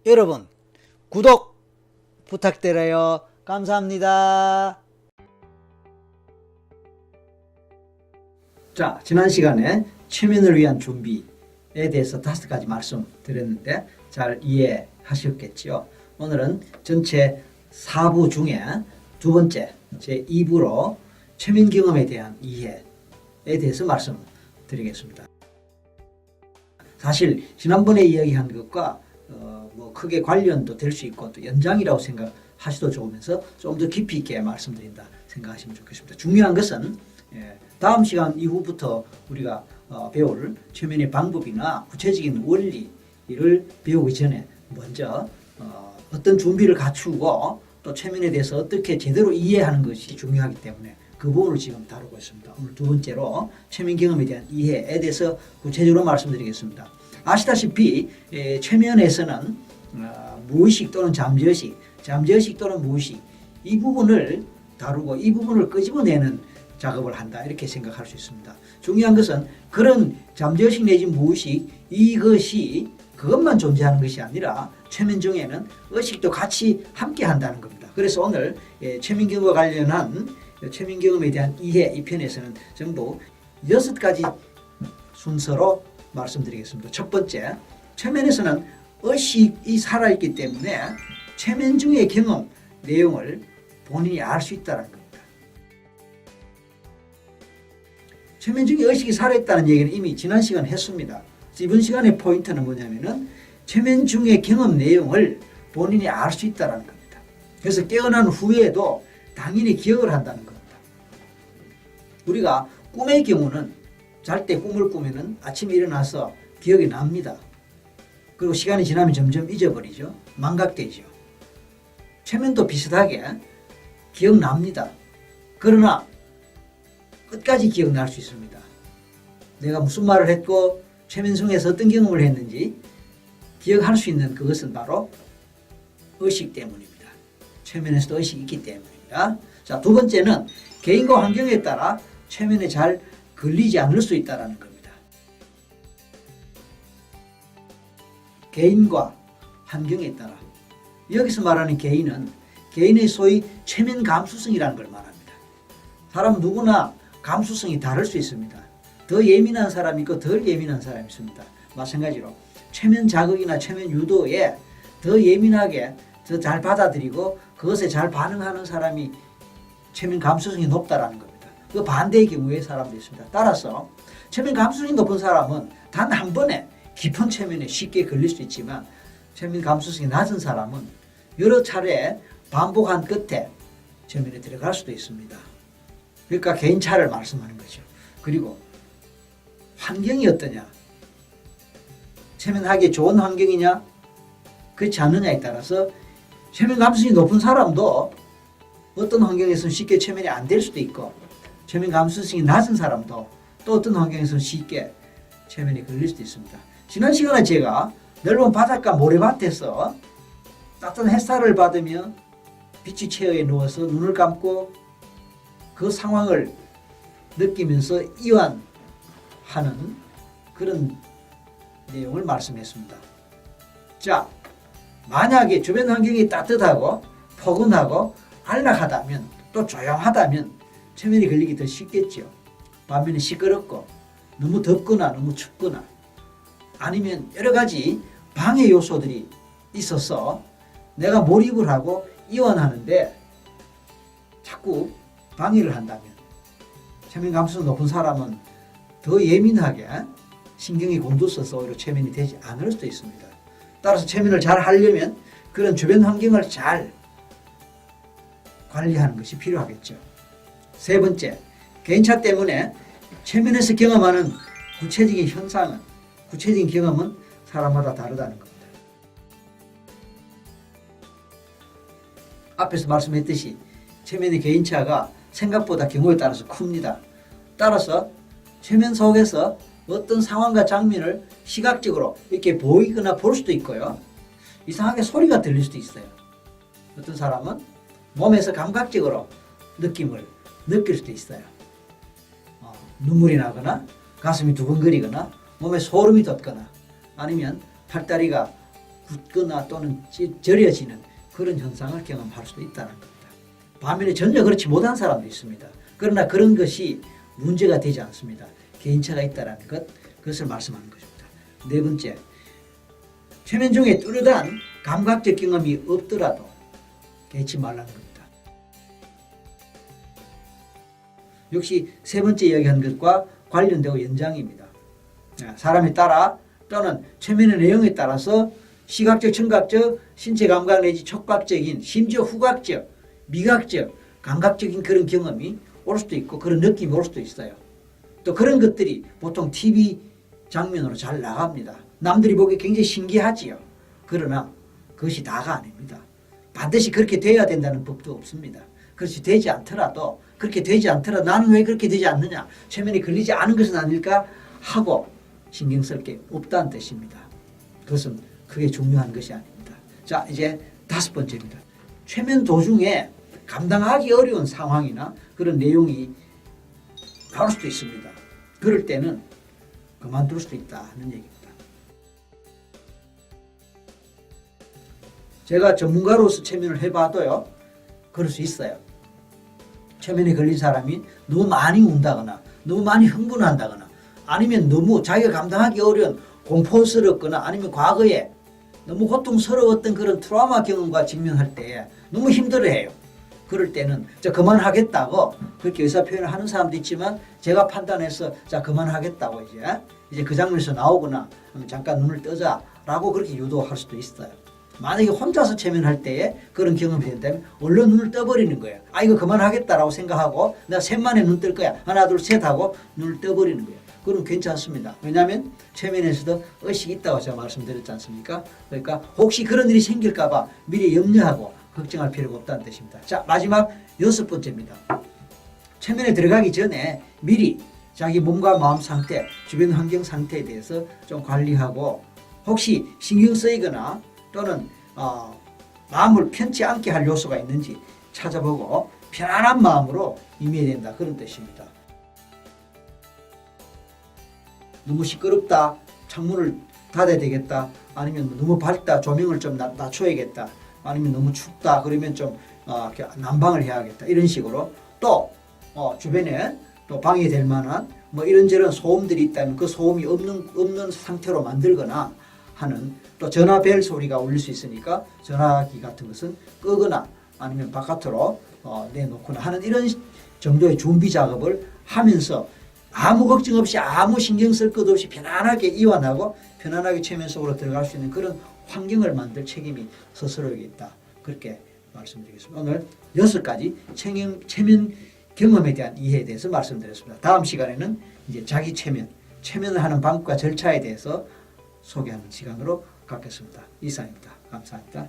여러분 구독 부탁드려요. 감사합니다. 자, 지난 시간에 최면을 위한 준비에 대해서 5가지 말씀드렸는데 잘 이해하셨겠지요. 오늘은 전체 4부 중에 두 번째 제2부로 최면 경험에 대한 이해에 대해서 말씀드리겠습니다. 사실 지난번에 이야기한 것과 크게 관련도 될 수 있고 또 연장이라고 생각하셔도 좋으면서 좀 더 깊이 있게 말씀드린다 생각하시면 좋겠습니다. 중요한 것은 다음 시간 이후부터 우리가 배울 최면의 방법이나 구체적인 원리를 배우기 전에 먼저 어떤 준비를 갖추고 또 최면에 대해서 어떻게 제대로 이해하는 것이 중요하기 때문에 그 부분을 지금 다루고 있습니다. 오늘 두 번째로 최면 경험에 대한 이해에 대해서 구체적으로 말씀드리겠습니다. 아시다시피 최면에서는 무의식 또는 잠재의식, 잠재의식 또는 무의식 이 부분을 다루고 이 부분을 끄집어내는 작업을 한다 이렇게 생각할 수 있습니다. 중요한 것은 그런 잠재의식 내지 무의식 이것이 그것만 존재하는 것이 아니라 최면 중에는 의식도 같이 함께 한다는 겁니다. 그래서 오늘 최면 경험과 관련한 최면 경험에 대한 이해 이 편에서는 전부 6가지 순서로 말씀드리겠습니다. 첫 번째, 최면에서는 의식이 살아있기 때문에 최면 중의 경험 내용을 본인이 알 수 있다는 겁니다. 최면 중에 의식이 살아있다는 얘기는 이미 지난 시간에 했습니다. 이번 시간의 포인트는 뭐냐면은 최면 중의 경험 내용을 본인이 알 수 있다는 겁니다. 그래서 깨어난 후에도 당연히 기억을 한다는 겁니다. 우리가 꿈의 경우는 잘 때 꿈을 꾸면은 아침에 일어나서 기억이 납니다. 그리고 시간이 지나면 점점 잊어버리죠. 망각되죠. 최면도 비슷하게 기억납니다. 그러나 끝까지 기억날 수 있습니다. 내가 무슨 말을 했고 최면 중에서 어떤 경험을 했는지 기억할 수 있는 그것은 바로 의식 때문입니다. 최면에서도 의식이 있기 때문입니다. 자, 두 번째는 개인과 환경에 따라 최면에 잘 걸리지 않을 수 있다는 겁니다. 개인과 환경에 따라 여기서 말하는 개인은 개인의 소위 최면 감수성이라는 걸 말합니다. 사람 누구나 감수성이 다를 수 있습니다. 더 예민한 사람이 있고 덜 예민한 사람이 있습니다. 마찬가지로 최면 자극이나 최면 유도에 더 예민하게 더 잘 받아들이고 그것에 잘 반응하는 사람이 최면 감수성이 높다라는 겁니다. 그 반대의 경우의 사람도 있습니다. 따라서 최면 감수성이 높은 사람은 단 한 번에 깊은 최면에 쉽게 걸릴 수 있지만 최면 감수성이 낮은 사람은 여러 차례 반복한 끝에 최면에 들어갈 수도 있습니다. 그러니까 개인차를 말씀하는 거죠. 그리고 환경이 어떠냐, 최면하기에 좋은 환경이냐 그렇지 않느냐에 따라서 최면 감수성이 높은 사람도 어떤 환경에서는 쉽게 최면이 안 될 수도 있고 최면 감수성이 낮은 사람도 또 어떤 환경에서는 쉽게 최면이 걸릴 수도 있습니다. 지난 시간에 제가 넓은 바닷가 모래밭에서 따뜻한 햇살을 받으며 빛이 체어에 누워서 눈을 감고 그 상황을 느끼면서 이완하는 그런 내용을 말씀했습니다. 자, 만약에 주변 환경이 따뜻하고 포근하고 안락하다면 또 조용하다면 최면이 걸리기 더 쉽겠죠. 반면에 시끄럽고 너무 덥거나 너무 춥거나 아니면 여러 가지 방해 요소들이 있어서 내가 몰입을 하고 이완하는데 자꾸 방해를 한다면 최면 감수성 높은 사람은 더 예민하게 신경이 곤두서서 오히려 최면이 되지 않을 수도 있습니다. 따라서 최면을 잘 하려면 그런 주변 환경을 잘 관리하는 것이 필요하겠죠. 세 번째, 개인차 때문에 최면에서 경험하는 구체적인 현상은 구체적인 경험은 사람마다 다르다는 겁니다. 앞에서 말씀했듯이 최면의 개인차가 생각보다 경우에 따라서 큽니다. 따라서 최면 속에서 어떤 상황과 장면을 시각적으로 이렇게 보이거나 볼 수도 있고요. 이상하게 소리가 들릴 수도 있어요. 어떤 사람은 몸에서 감각적으로 느낌을 느낄 수도 있어요. 눈물이 나거나 가슴이 두근거리거나 몸에 소름이 돋거나 아니면 팔다리가 붓거나 또는 절여지는 그런 현상을 경험할 수도 있다는 겁니다. 반면에 전혀 그렇지 못한 사람도 있습니다. 그러나 그런 것이 문제가 되지 않습니다. 개인차가 있다는 그것을 말씀하는 것입니다. 네 번째, 최면 중에 뚜렷한 감각적 경험이 없더라도 개의치 말라는 겁니다. 역시 세 번째 이야기한 것과 관련되고 연장입니다. 사람에 따라 또는 최면의 내용에 따라서 시각적, 청각적, 신체 감각 내지 촉각적인 심지어 후각적, 미각적, 감각적인 그런 경험이 올 수도 있고 그런 느낌이 올 수도 있어요. 또 그런 것들이 보통 TV 장면으로 잘 나갑니다. 남들이 보기 굉장히 신기하지요. 그러나 그것이 다가 아닙니다. 반드시 그렇게 돼야 된다는 법도 없습니다. 그렇지 되지 않더라도 그렇게 되지 않더라도 나는 왜 그렇게 되지 않느냐, 최면에 걸리지 않은 것은 아닐까 하고 신경 쓸 게 없다는 뜻입니다. 그것은 그게 중요한 것이 아닙니다. 자, 이제 다섯 번째입니다. 최면 도중에 감당하기 어려운 상황이나 그런 내용이 나올 수도 있습니다. 그럴 때는 그만둘 수도 있다는 얘기입니다. 제가 전문가로서 최면을 해봐도요, 그럴 수 있어요. 최면에 걸린 사람이 너무 많이 운다거나 너무 많이 흥분한다거나 아니면 너무 자기가 감당하기 어려운 공포스럽거나 아니면 과거에 너무 고통스러웠던 그런 트라우마 경험과 직면할 때 너무 힘들어해요. 그럴 때는 자 그만하겠다고 그렇게 의사표현을 하는 사람도 있지만 제가 판단해서 자 그만하겠다고 이제 그 장면에서 나오거나 잠깐 눈을 뜨자라고 그렇게 유도할 수도 있어요. 만약에 혼자서 최면할 때에 그런 경험이 된다면 얼른 눈을 떠버리는 거예요. 아 이거 그만하겠다라고 생각하고 내가 셋만에 눈 뜰 거야. 하나 둘 셋 하고 눈을 떠버리는 거예요. 그럼 괜찮습니다. 왜냐하면 최면에서도 의식이 있다고 제가 말씀드렸지 않습니까? 그러니까 혹시 그런 일이 생길까 봐 미리 염려하고 걱정할 필요가 없다는 뜻입니다. 자, 마지막 여섯 번째입니다. 최면에 들어가기 전에 미리 자기 몸과 마음 상태, 주변 환경 상태에 대해서 좀 관리하고 혹시 신경 쓰이거나 또는 마음을 편치 않게 할 요소가 있는지 찾아보고 편안한 마음으로 임해야 된다. 그런 뜻입니다. 너무 시끄럽다. 창문을 닫아야 되겠다. 아니면 너무 밝다. 조명을 좀 낮춰야겠다. 아니면 너무 춥다. 그러면 좀 난방을 해야겠다. 이런 식으로 또 주변에 또 방해될 만한 뭐 이런저런 소음들이 있다면 그 소음이 없는 상태로 만들거나 하는 또 전화벨 소리가 울릴 수 있으니까 전화기 같은 것은 끄거나 아니면 바깥으로 내놓거나 하는 이런 정도의 준비 작업을 하면서 아무 걱정 없이 아무 신경 쓸 것 없이 편안하게 이완하고 편안하게 최면 속으로 들어갈 수 있는 그런 환경을 만들 책임이 스스로에게 있다. 그렇게 말씀드리겠습니다. 오늘 6가지 최면 경험에 대한 이해에 대해서 말씀드렸습니다. 다음 시간에는 이제 자기 최면을 하는 방법과 절차에 대해서 소개하는 시간으로 갖겠습니다. 이상입니다. 감사합니다.